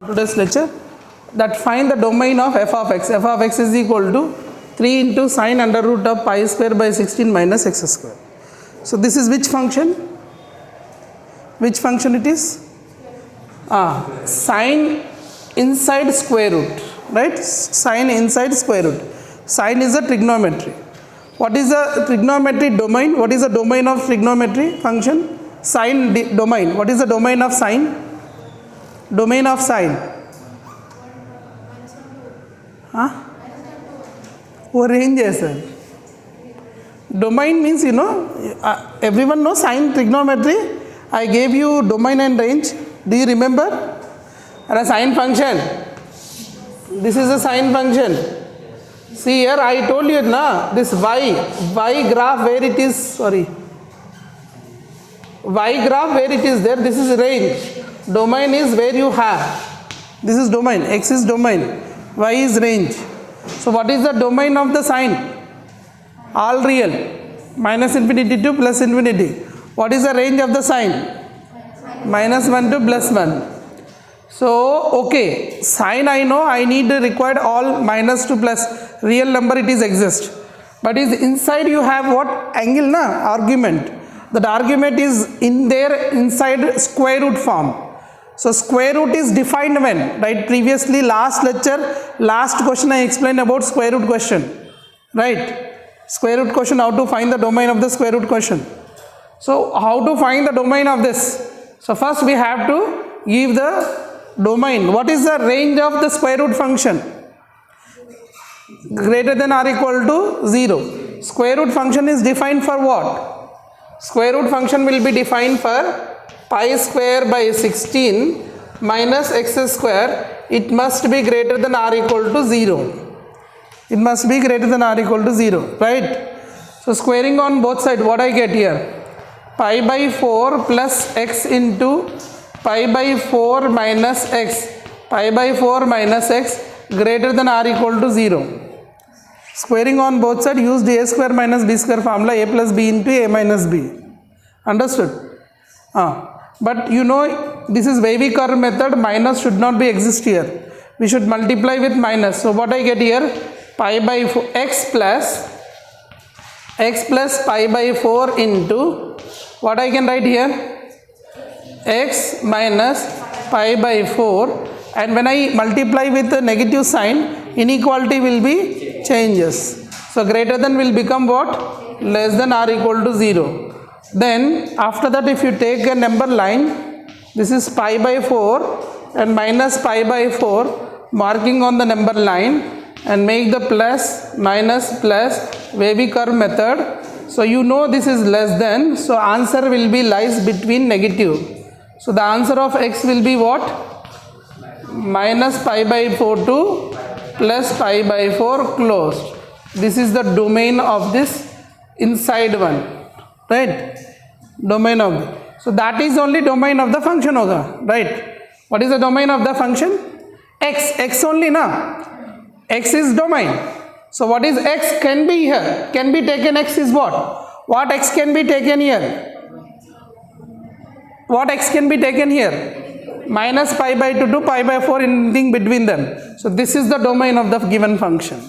today's lecture, that find the domain of f of x. F of x is equal to 3 into sine under root of pi square by 16 minus x square. So this is which function? Which function it is? Sine inside square root, right? Sine inside square root. Sine is a trigonometry. What is the trigonometry domain? What is the domain of trigonometry function? Sine domain. What is the domain of sine? Domain of sine. What range is it? Domain means, everyone knows sine trigonometry. I gave you domain and range. Do you remember? And a sine function. This is a sine function. See here, I told you this y graph where it is, y graph where it is there, this is range. Domain is where you have. This is domain, x is domain, y is range. So what is the domain of the sine? All real, minus infinity to plus infinity. What is the range of the sine? Minus 1 to plus 1. So, okay, sine I know, I need required all minus to plus, real number it is exist. But is inside you have what? Angle argument. That argument is in there inside square root form. So square root is defined when? Right, previously last lecture, last question I explained about square root question. Right, square root question, how to find the domain of the square root question. So how to find the domain of this? So first we have to give the domain. What is the range of the square root function? Greater than or equal to 0. Square root function is defined for what? Square root function will be defined for pi square by 16 minus x square. It must be greater than or equal to 0. It must be greater than or equal to 0, right? So squaring on both sides, what I get here? Pi by 4 plus x into pi by 4 minus x. Pi by 4 minus x greater than or equal to 0. Squaring on both sides, use a square minus b square formula, a plus b into a minus b. Understood? But this is wavy curve method, minus should not be exist here. We should multiply with minus. So what I get here? Pi by 4, x plus pi by 4 into, what I can write here? X minus pi by 4, and when I multiply with the negative sign, inequality will be changes. So greater than will become what? Less than or equal to 0. Then after that, if you take a number line, this is pi by 4 and minus pi by 4, marking on the number line, and make the plus minus plus wavy curve method. So this is less than, so answer will be lies between negative. So the answer of x will be what? Minus pi by 4 to plus pi by 4 closed. This is the domain of this inside one, right? Domain of the, so that is only domain of the function hoga, right? What is the domain of the function? X only x is domain. So what is x can be here? Can be taken x is what? What x can be taken here? What x can be taken here? Minus pi by 2 to pi by 4, anything between them. So this is the domain of the given function.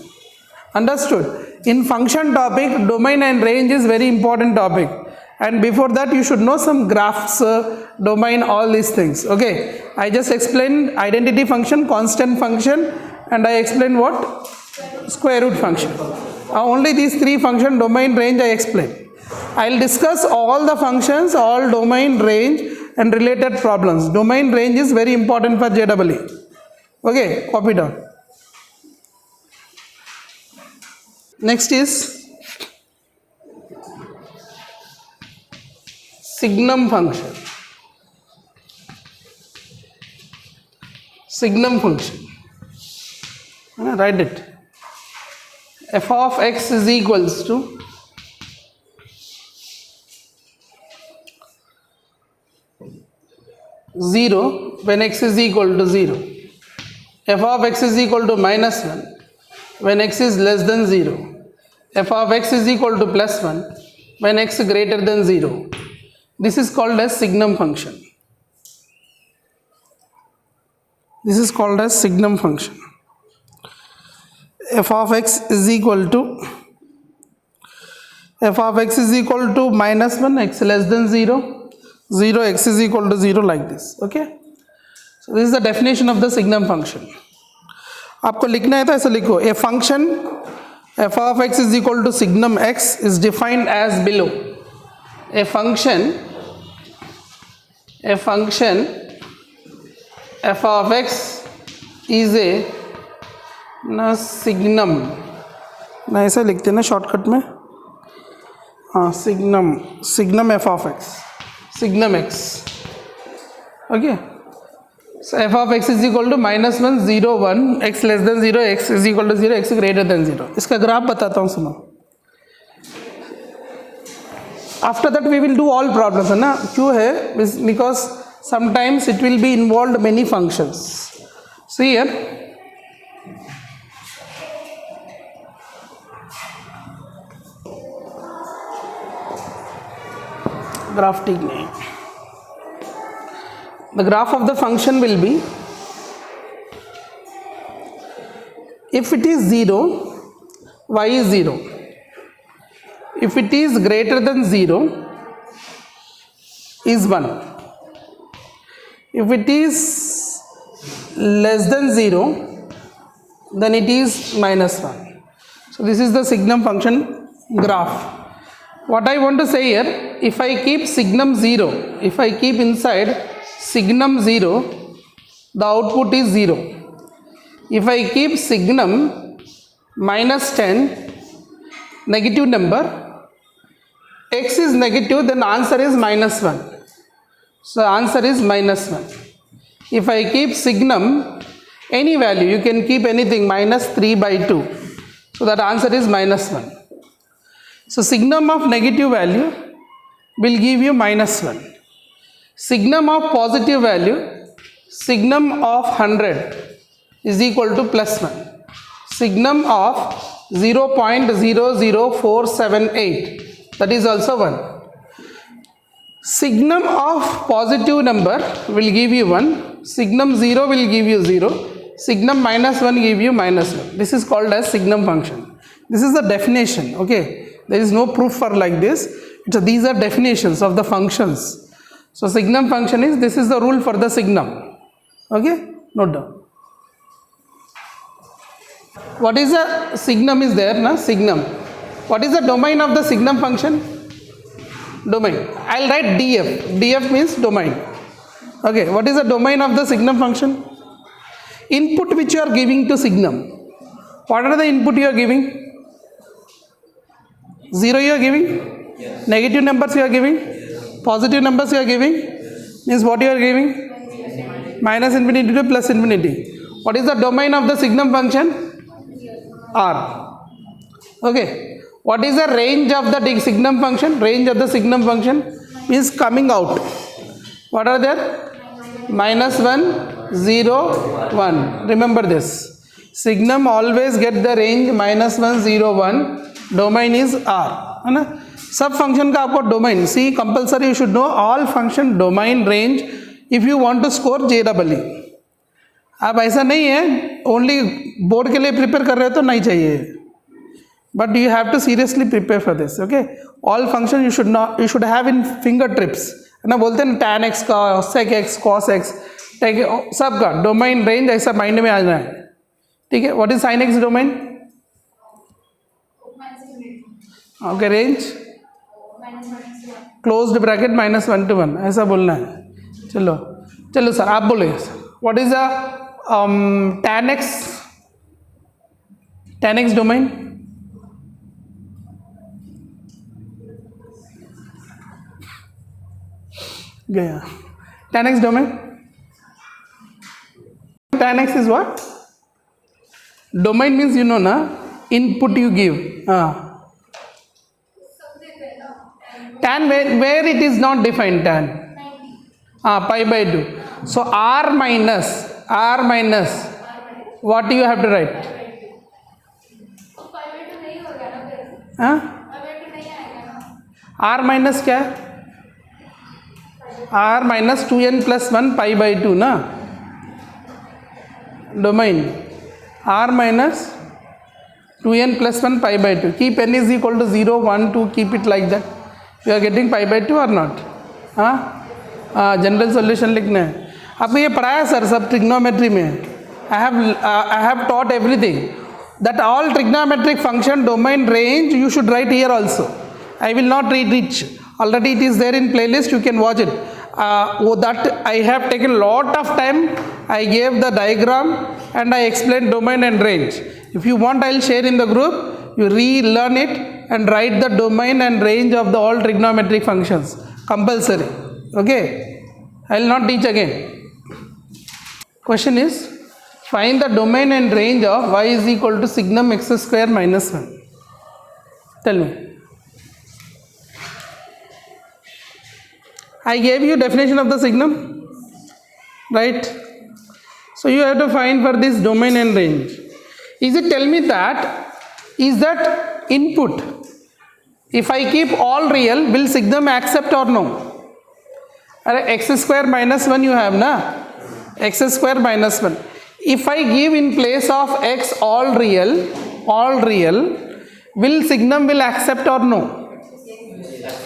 Understood? In function topic, domain and range is very important topic. And before that, you should know some graphs, domain, all these things. Okay, I just explained identity function, constant function, and I explained what? Square root function. Only these three functions, domain, range, I explained. I will discuss all the functions, all domain, range, and related problems. Domain, range is very important for JEE. Okay, copy down. Next is signum function. Signum function. Write it. F of x is equals to zero when x is equal to 0. F of x is equal to minus 1 when x is less than 0. F of x is equal to plus 1 when x is greater than 0. This is called as signum function. This is called as signum function. F of x is equal to minus 1, x less than 0, 0, x is equal to 0, like this. Okay. So this is the definition of the signum function. आपको लिखना है तो ऐसे लिखो, a function f of x is equal to signum x is defined as below. A function f of x is a signum, ना ऐसे लिखते हैं ना शॉर्टकट में, हाँ signum f of x, signum x. Okay, so f of x is equal to minus 1, 0, 1, x less than 0, x is equal to 0, x greater than 0. इसका graph बताता हूँ, सुनो. After that we will do all problems, है ना. क्यों है? Because sometimes it will be involved many functions. See here, graph ठीक नहीं. The graph of the function will be, if it is 0, y is 0. If it is greater than 0, is 1. If it is less than 0, then it is minus 1. So this is the signum function graph. What I want to say here, if I keep signum 0, if I keep inside signum 0, the output is 0. If I keep signum minus 10, negative number, x is negative, then answer is minus 1. So answer is minus 1. If I keep signum any value, you can keep anything, minus 3 by 2. So that answer is minus 1. So signum of negative value will give you minus 1. Signum of positive value, signum of 100 is equal to plus 1. Signum of 0.00478, that is also 1. Signum of positive number will give you 1. Signum 0 will give you 0. Signum minus 1 give you minus 1. This is called as signum function. This is the definition. Okay. There is no proof for like this. So these are definitions of the functions. So signum function is, this is the rule for the signum. Okay, note down. What is the signum is there, na? Signum. What is the domain of the signum function? Domain. I'll write df. Df means domain. Okay, what is the domain of the signum function? Input which you are giving to signum. What are the input you are giving? 0 you are giving? Yes. Negative numbers you are giving? Yes. Positive numbers you are giving? Means what you are giving? Minus infinity to plus infinity. What is the domain of the signum function? R. Okay. What is the range of the signum function? Range of the signum function means coming out. What are there? Minus 1, 0, 1. Remember this. Signum always get the range minus 1, 0, 1. Domain is R. है ना? सब function का आपको domain, see compulsory you should know all function domain range if you want to score JEE. आप ऐसा नहीं है only board के लिए प्रिपेयर कर रहे हो तो नहीं चाहिए, but you have to seriously prepare for this. Okay, all function you should have in finger trips, है ना. बोलते हैं tan x का, sec x, cos x, सब का डोमाइन रेंज ऐसा माइंड में आ जाए. ठीक है. What is sin x domain? Okay, range closed bracket -1 to 1 ऐसा बोलना है. चलो चलो सर आप बोलिए sir. What is the tan x domain? गया. tan x domain, tan x is what? Domain means you know na, input you give. Tan where it is not defined, tan pi by 2. So r minus what you have to write? r minus क्या है? r minus 2n plus 1 pi by 2 ना. domain r minus 2n plus 1 pi by 2. Keep n is equal to 0, 1, 2, keep it like that. You are getting pi by 2 or not? हाँ general solution लिखना है. आपको ये पढ़ाया sir सब trigonometry में. I have taught everything. That all trigonometric function, domain, range, you should write here also. I will not read it. Already it is there in playlist, you can watch it. That I have taken lot of time. I gave the diagram and I explained domain and range. If you want, I will share in the group. You relearn it and write the domain and range of the all trigonometric functions. Compulsory. Okay. I will not teach again. Question is, find the domain and range of y is equal to signum x square minus 1. Tell me. I gave you definition of the signum, right? So you have to find for this domain and range. Is it tell me that, is that input? If I keep all real, will signum accept or no? X square minus 1 you have, na? X square minus 1. If I give in place of x all real, will signum will accept or no?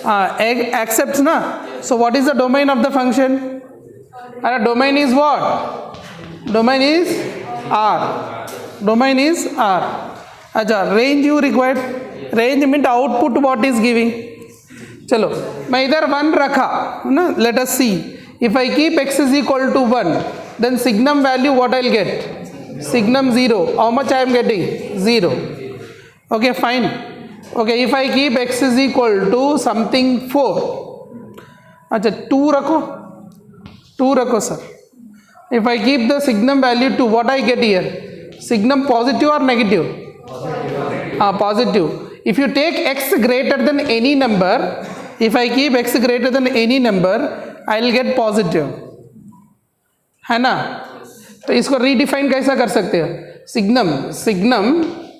Accepts, na? So what is the domain of the function? Domain is what? Domain is R. Domain is R. Acha, range you required. Range means output what is giving. Chalo, मैं इधर 1 रखा ना. Let us see. If I keep x is equal to 1, then signum value what I will get? Signum 0. How much I am getting? 0. Okay, fine. Okay, if I keep x is equal to something 4. Acha, 2 रखो sir. If I keep the signum value to what I get here? Signum positive or negative? Positive. If you take x greater than any number, if I keep x greater than any number, I will get positive. है ना? तो इसको redefine कैसा कर सकते हो?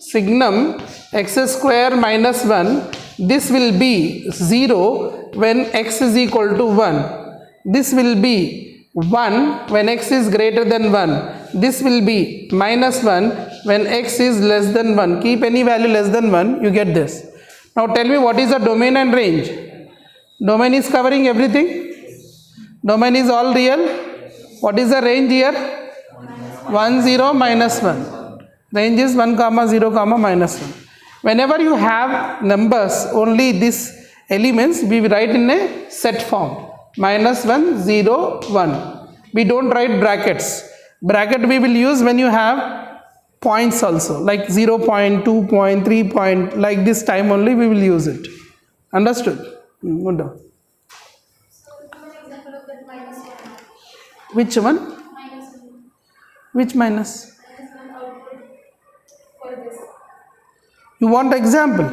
Signum x square minus 1, this will be 0 when x is equal to 1. This will be 1 when x is greater than 1. This will be minus 1 when x is less than 1. Keep any value less than 1, you get this. Now tell me what is the domain and range? Domain is covering everything. Domain is all real. What is the range here? 1, 0, minus 1. Range is 1, 0, minus 1. Whenever you have numbers, only these elements we write in a set form. Minus 1, 0, 1. We don't write brackets. Bracket we will use when you have points also, like 0 point, 2 point, 3 point, like this time only we will use it. Understood? Good. Which one? Which minus? You want example?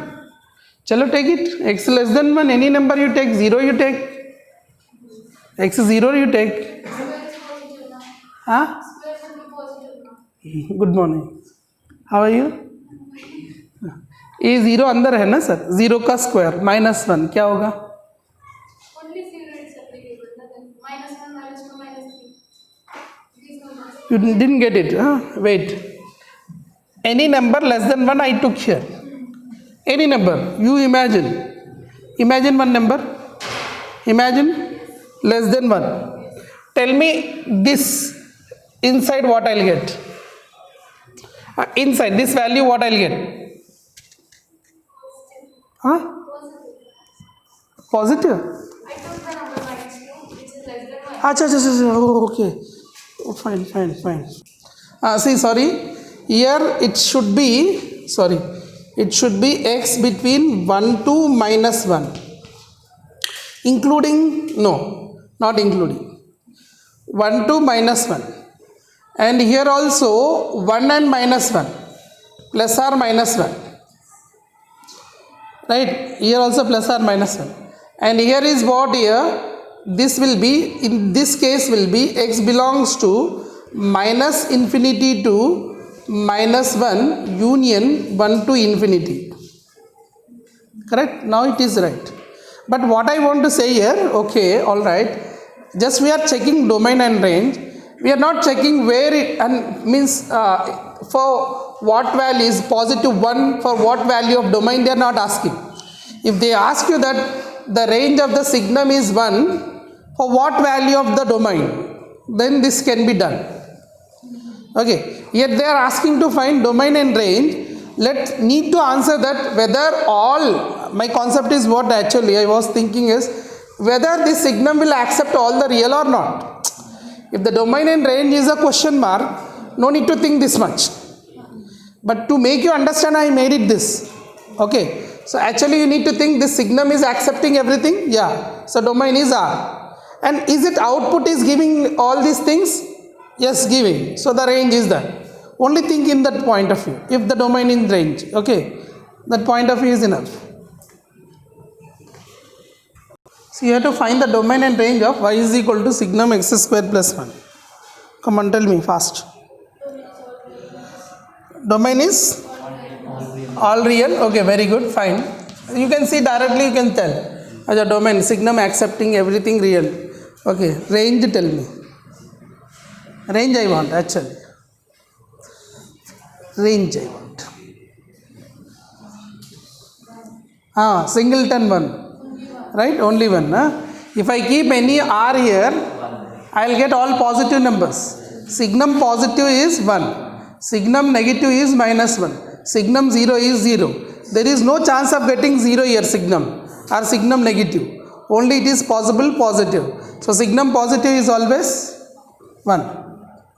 Chalo, take it. X less than 1, any number you take, 0 you take. X 0 you take. Huh? Good morning. How are you? ये 0 अंदर है ना sir? 0 का square minus 1 क्या होगा? You didn't get it. Wait. Any number less than 1 I took here. Any number. You imagine. Imagine one number. Imagine less than 1. Tell me this inside what I'll get. Inside this value what I'll get. Positive. Okay. Oh, fine. See, sorry. Here it should be, it should be x between 1 to minus 1. Including, no, not including. 1 to minus 1. And here also 1 and minus 1. Plus or minus 1. Right? Here also plus or minus 1. And here is what here? This will be, in this case will be x belongs to minus infinity to minus 1 union 1 to infinity. Correct? Now it is right. But what I want to say here, okay, alright, just we are checking domain and range. We are not checking where it and means for what value is positive 1, for what value of domain they are not asking. If they ask you that the range of the signum is 1, for what value of the domain, then this can be done. Okay, yet they are asking to find domain and range. Let need to answer that whether all, my concept is what actually I was thinking is whether this signum will accept all the real or not. If the domain and range is a question mark, no need to think this much. But to make you understand, I made it this. Okay, so actually you need to think this signum is accepting everything. Yeah, so domain is R. And is it output is giving all these things? Yes, giving. So the range is that. Only think in that point of view. If the domain is range, okay, that point of view is enough. So you have to find the domain and range of y is equal to signum x square plus 1. Come on, tell me fast. Domain is all real. Okay, very good, fine. You can see directly, you can tell as a domain signum accepting everything real. Okay, range, tell me. Range I want actually. Range I want. Singleton 1, right? Only one. If I keep any r here, I will get all positive numbers. Signum positive is 1, signum negative is -1, signum 0 is 0. There is no chance of getting 0 here, signum or signum negative. Only it is possible positive. So signum positive is always 1,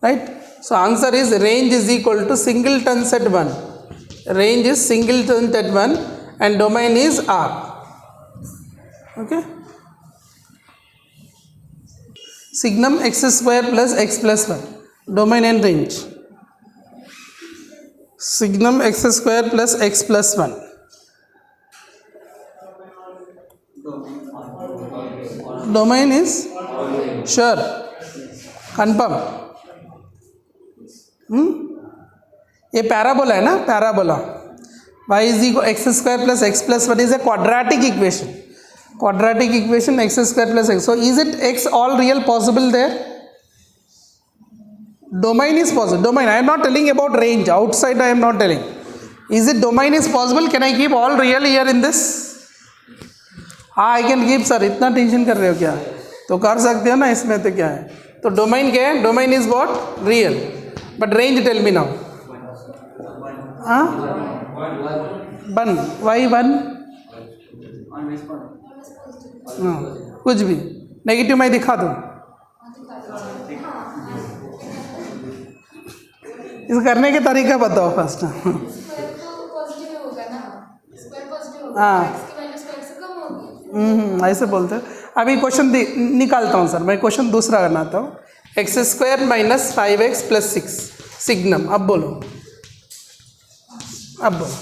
right? So answer is range is equal to singleton set 1. Range is singleton set 1 and domain is R. Okay. Signum x square plus x plus 1. Domain and range. Signum x square plus x plus 1. Domain is sure. Confirm. ये parabola है ना, parabola y is equal x square plus x plus 1 is a quadratic equation. Quadratic equation x square plus x. So is it x all real possible there? Domain is possible. Domain, I am not telling about range. Outside I am not telling. Is it domain is possible? Can I keep all real here in this? हाँ, I can keep, sir. इतना tension कर रहे हो क्या? तो कर सकते हो ना, इसमें तो क्या है? तो डोमेन क्या है? Domain is what? Real. But range, tell me now. हाँ? 1. Why 1? कुछ भी. नेगेटिव मैं दिखा दूँ. इस करने के तरीका बताओ फर्स्ट. हाँ. ऐसे बोलते हैं. अभी क्वेश्चन निकालता हूँ सर. मैं क्वेश्चन दूसरा बनाता हूँ. X square minus 5x plus 6 signum. अब बोलो, अब बोलो,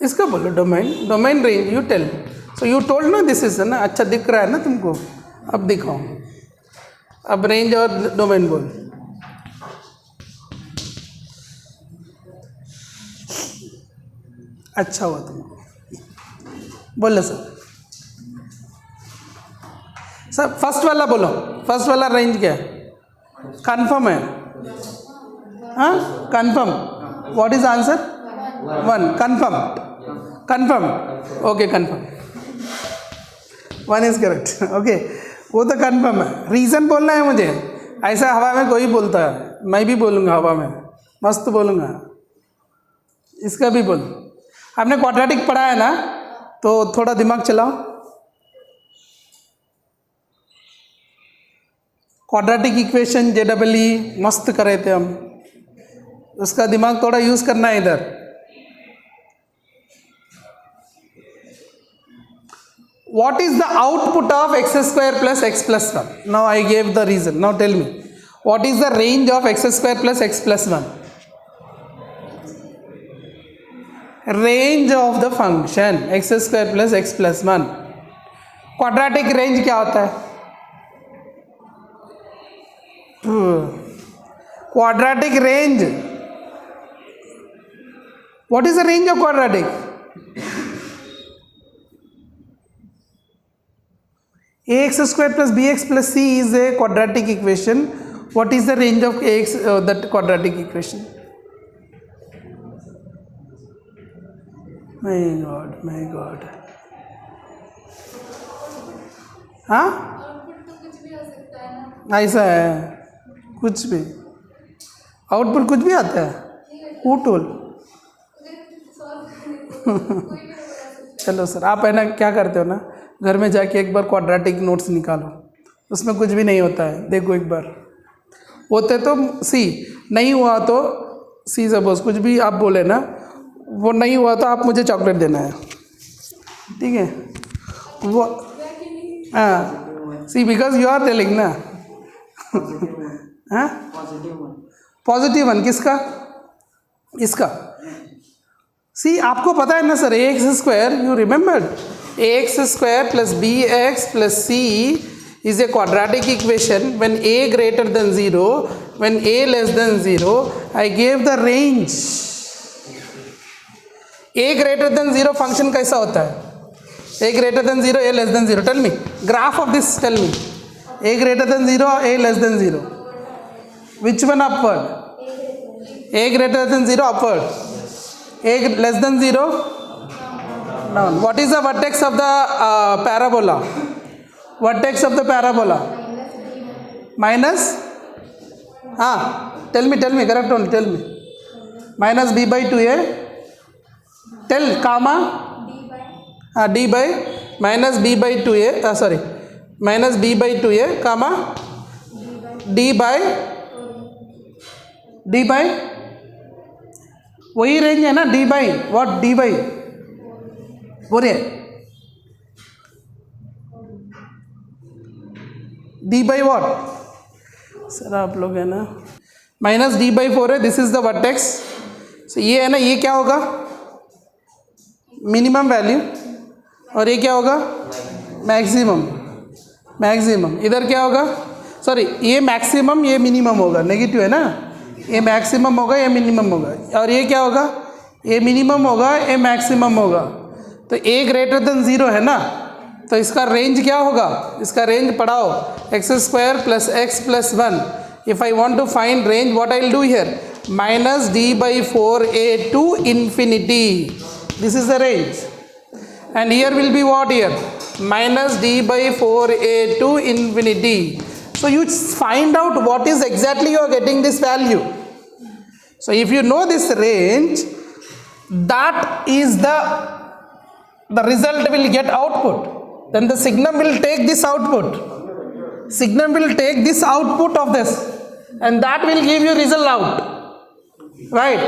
इसका बोलो. Domain, domain range you tell. So you told ना दिस इज ना. अच्छा दिख रहा है ना तुमको. अब दिखाओ. अब रेंज और डोमेन बोल. अच्छा हुआ तुमको. बोलो सर. सर फर्स्ट वाला बोलो. फर्स्ट वाला रेंज क्या है? कंफर्म है. हाँ, confirm. What is answer? 1. Confirm. Confirm. Okay, confirm. 1 is correct. Okay, वो तो कंफर्म है. रीज़न बोलना है मुझे. ऐसा हवा में कोई बोलता है. मैं भी बोलूँगा हवा में. मस्त बोलूँगा. इसका भी बोल. आपने क्वाड्रेटिक पढ़ा है ना, तो थोड़ा दिमाग चलाओ. क्वाड्रेटिक इक्वेशन JEE मस्त कर रहे थे हम. उसका दिमाग थोड़ा यूज़ करना है इधर. What is the output of x square plus x plus 1? Now I gave the reason. Now tell me, what is the range of x square plus x plus 1? Range of the function x square plus x plus 1. Quadratic range क्या होता है? Quadratic range. What is the range of quadratic? ax square plus bx plus c is a quadratic equation. What is the range of ax that quadratic equation? My God. हाँ, ऐसा है कुछ भी output कुछ भी आता है. Who told? चलो सर, आप है ना क्या करते हो ना, घर में जाके एक बार क्वाड्रेटिक नोट्स निकालो, उसमें कुछ भी नहीं होता है. देखो एक बार होते तो सी, नहीं हुआ तो सी. सपोज कुछ भी आप बोले ना, वो नहीं हुआ तो आप मुझे चॉकलेट देना है, ठीक है. वो हाँ, सी बिकॉज यू आर टेलिंग ना. हाँ, पॉजिटिव वन किसका? इसका. सी आपको पता है ना sir, a x square, you remember a x square plus b x plus c is a quadratic equation when a greater than 0, when a less than 0. I gave the range. a greater than 0 function कैसा होता है? a greater than 0, a less than 0. Tell me, graph of this, tell me. a greater than 0, a less than 0. Which one upward? a greater than 0 upward. a less than 0 down. What is the vertex of the parabola? Vertex of the parabola minus, tell me correct only, tell me. Minus b by 2a, tell comma d by minus b by 2a, sorry, minus b by 2a comma d by वही range है ना, d by what, d by बोलिए, d by what sir, आप लोग है ना, minus d by 4 है. This is the vertex. So ये है ना, ये क्या होगा? Minimum value. और ये क्या होगा? मैक्सिमम. इधर क्या होगा? सॉरी, ये मैक्सिमम, ये मिनिमम होगा. नेगेटिव है ना, ये मैक्सिमम होगा, ये मिनिमम होगा. और ये क्या होगा? ये मिनिमम होगा, ये मैक्सिमम होगा. तो a ग्रेटर देन 0 है ना, तो इसका रेंज क्या होगा? इसका रेंज पढ़ाओ, x square plus x plus 1. If I want to find range, what I will do here? Minus d by 4a to infinity. This is the range. And here will be what here? Minus d by 4a to infinity. So you find out what is exactly you are getting this value. So if you know this range, that is the result will get output. Then the signum will take this output. Signum will take this output of this, and that will give you result out. Right?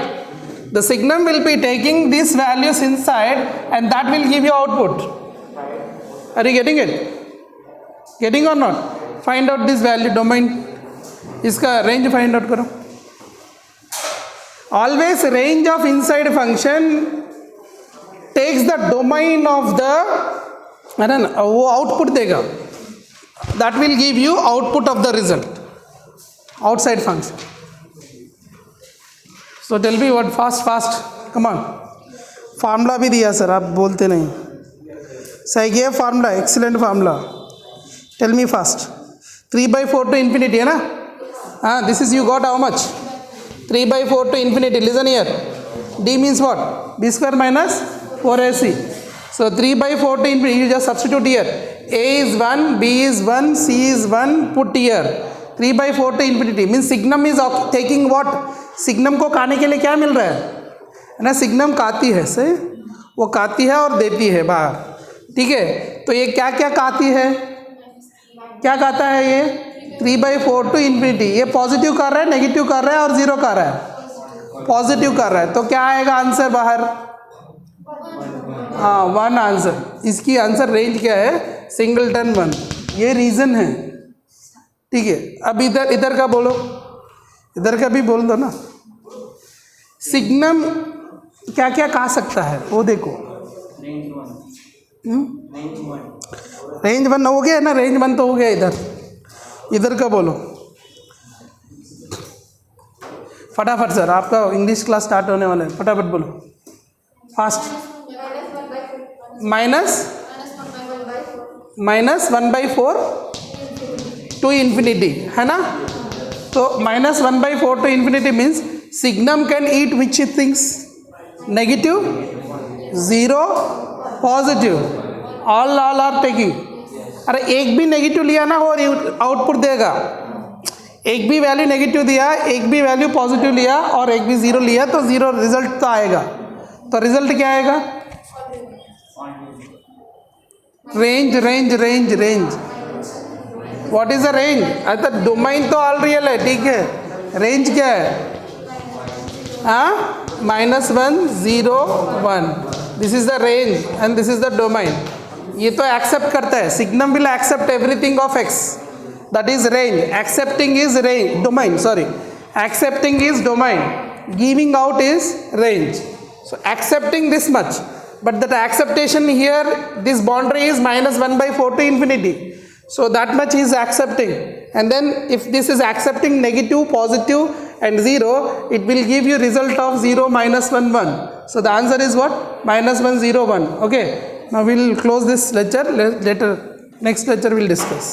The signum will be taking these values inside, and that will give you output. Are you getting it? Getting or not? Find out this value domain. इसका range find out करो. Always range of inside function takes the domain of the, है ना, वो output देगा. That will give you output of the result. Outside function. So tell me what, fast. Come on. Formula भी दिया sir, आप बोलते नहीं. So I gave formula, excellent formula. Tell me fast. 3 by 4 to infinity है ना? This is you got how much? 3 by 4 to infinity. Listen here. D means what? B square minus 4ac. So 3 by 4 to infinity. You just substitute here. A is 1, B is 1, C is 1. Put here. 3 by 4 to infinity means signum is taking what? Signum को खाने के लिए क्या मिल रहा है ना? Signum खाती है से, वो खाती है और देती है बाहर. ठीक है, तो ये क्या क्या खाती है? क्या खाता है ये? 3 by 4 to infinity. ये पॉजिटिव कर रहा है, नेगेटिव कर रहा है और जीरो कर रहा है? पॉजिटिव कर रहा है. तो क्या आएगा आंसर बाहर? 1 आंसर. इसकी आंसर रेंज क्या है? सिंगलटन 1. ये रीज़न है. ठीक है, अब इधर का बोलो, इधर का भी बोल दो ना. सिग्नम क्या क्या खा सकता है वो देखो. रेंज 1 हो गया ना, रेंज 1 तो हो गया. इधर का बोलो फटाफट सर, आपका इंग्लिश क्लास स्टार्ट होने वाला है. फटाफट बोलो फास्ट. माइनस -1/4 to infinity, है ना? तो -1/4 to infinity means signum can eat which things? Negative, 0, positive, all are taking. अरे एक भी नेगेटिव लिया ना और आउटपुट देगा. एक भी वैल्यू नेगेटिव दिया, एक भी वैल्यू पॉजिटिव लिया और एक भी ज़ीरो लिया तो ज़ीरो रिजल्ट तो आएगा. तो रिजल्ट क्या आएगा? Range range range range. What is the range? अच्छा डोमेन तो ऑल रियल है, ठीक है. रेंज क्या है? हाँ, -1 0 1. This is the range and this is the domain. ये तो एक्सेप्ट करता है. Signum will accept everything of x. That is range. Accepting is range. Domain. Sorry. Accepting is domain. Giving out is range. So accepting this much. But that acceptation here, this boundary is -1/4 to infinity. So that much is accepting. And then if this is accepting negative, positive and 0, it will give you result of 0, -1 1. So the answer is what? -1 0 1. Okay. Now we will close this lecture. Later, next lecture we will discuss.